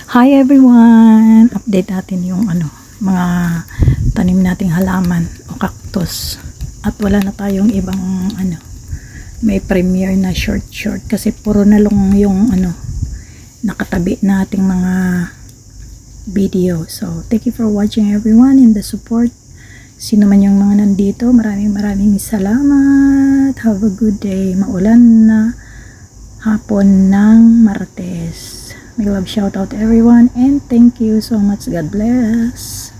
Hi everyone! Update natin yung mga tanim nating halaman o cactus. At wala na tayong ibang may premiere na short kasi puro na lang yung nakatabi nating mga video. So, thank you for watching everyone and the support. Sino man yung mga nandito, maraming salamat. Have a good day. Maulan na hapon ng Martes. May love shout out everyone and thank you so much. God bless.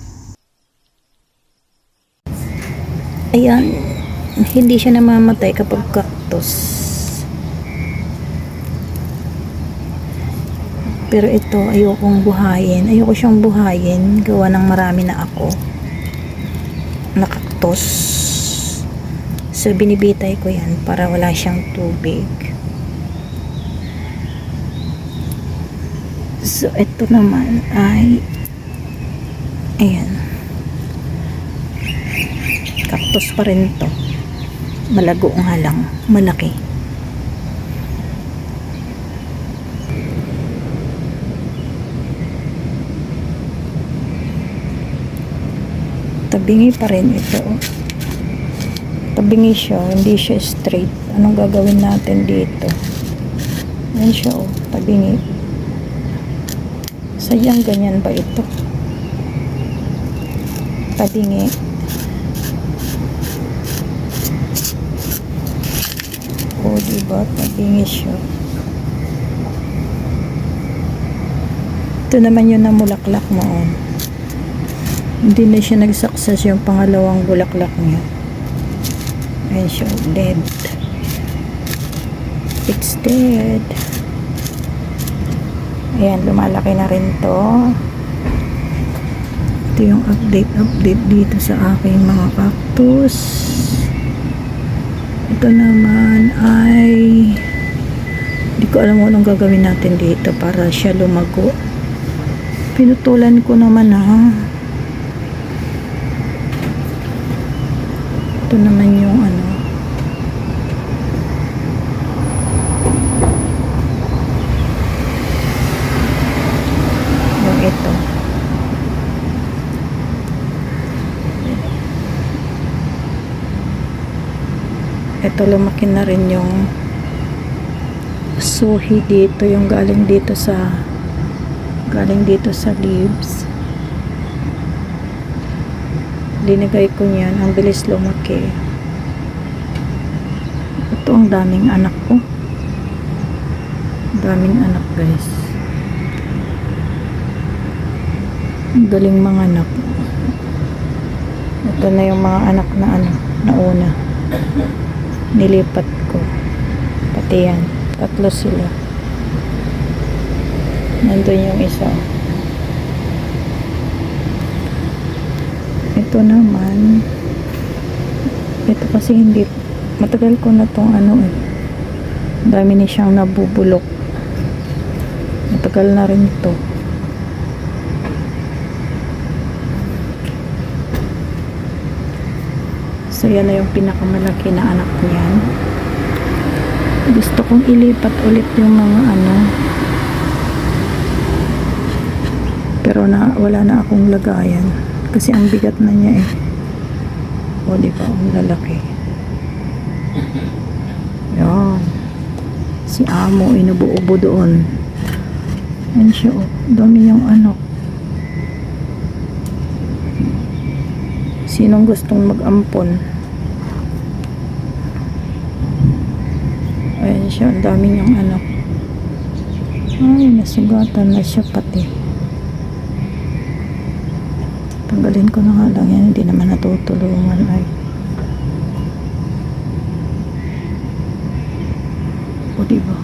Ayan, hindi siya namamatay kapag cactus. Pero ito, ayokong buhayin. Ayoko siyang buhayin. Gawa ng marami na ako na cactus. So, binibitay ko yan para wala siyang tubig. So, ito naman ay ayan. Cactus pa rin to. Malago nga lang. Malaki. Tabingi pa rin ito. Tabingi siya. Hindi siya straight. Anong gagawin natin dito? Ayan siya oh. Tabingi. Sayang ganyan ba ito? Tabingi. O diba? Tabingi siya. Ito naman yung namulaklak noon. Hindi na siya nag-success yung pangalawang bulaklak niya. Ayan siya. Dead. It's dead. Ayan, lumalaki na rin to. Ito yung update dito sa aking mga cactus. Ito naman ay hindi ko alam kung anong gagawin natin dito para siya lumago. Pinutulan ko naman ito naman yung ito. Ito lumaki na rin yung suhi dito, yung galing dito sa leaves. Linagay ko niyan, ang bilis lumaki. Ito ang daming anak ko. Daming anak, guys. Galing mga anak. Ito na yung mga anak na nauna. Nilipat ko. Pati yan. 3 sila. Nandun yung isa. Ito naman. Ito kasi hindi. Matagal ko na tong dami na siyang nabubulok. Matagal na rin ito. So, yan na yung pinakamalaki na anak niyan. Gusto kong ilipat ulit yung mga pero wala na akong lagayan. Kasi ang bigat na niya eh. O, diba? Ang lalaki. Yan. Si Amo, inubo-ubo doon. Yan siya, oh. Dami yung Sinong gustong mag-ampon? Ayan siya, ang dami niyang ay, nasugatan na siya pati. Tanggalin ko na nga lang yan, hindi naman natutulungan ay. O diba?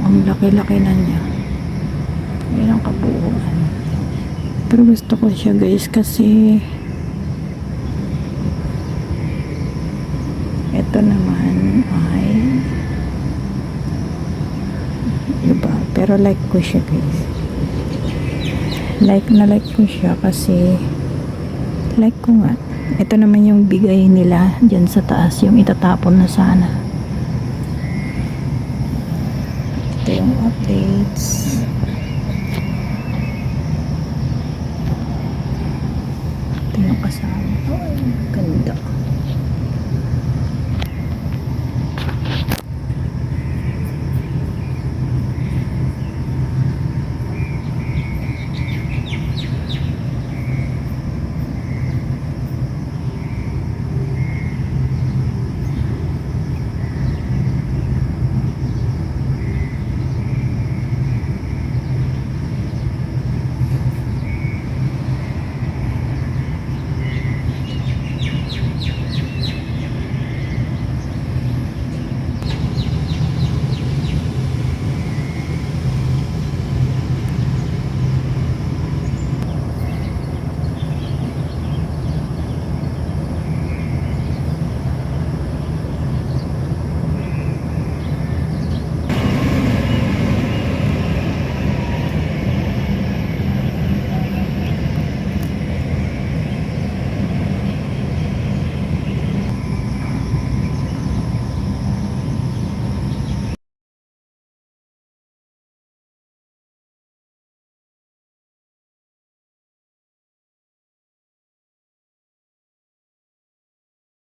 Ang laki-laki na niya. Ayan ang kabuuan. Pero gusto ko siya, guys, kasi ito naman ay iba, pero like ko siya, guys. Like ko siya kasi like ko nga. Ito naman yung bigay nila dyan sa taas, yung itatapon na sana. Ito yung updates. Ganda.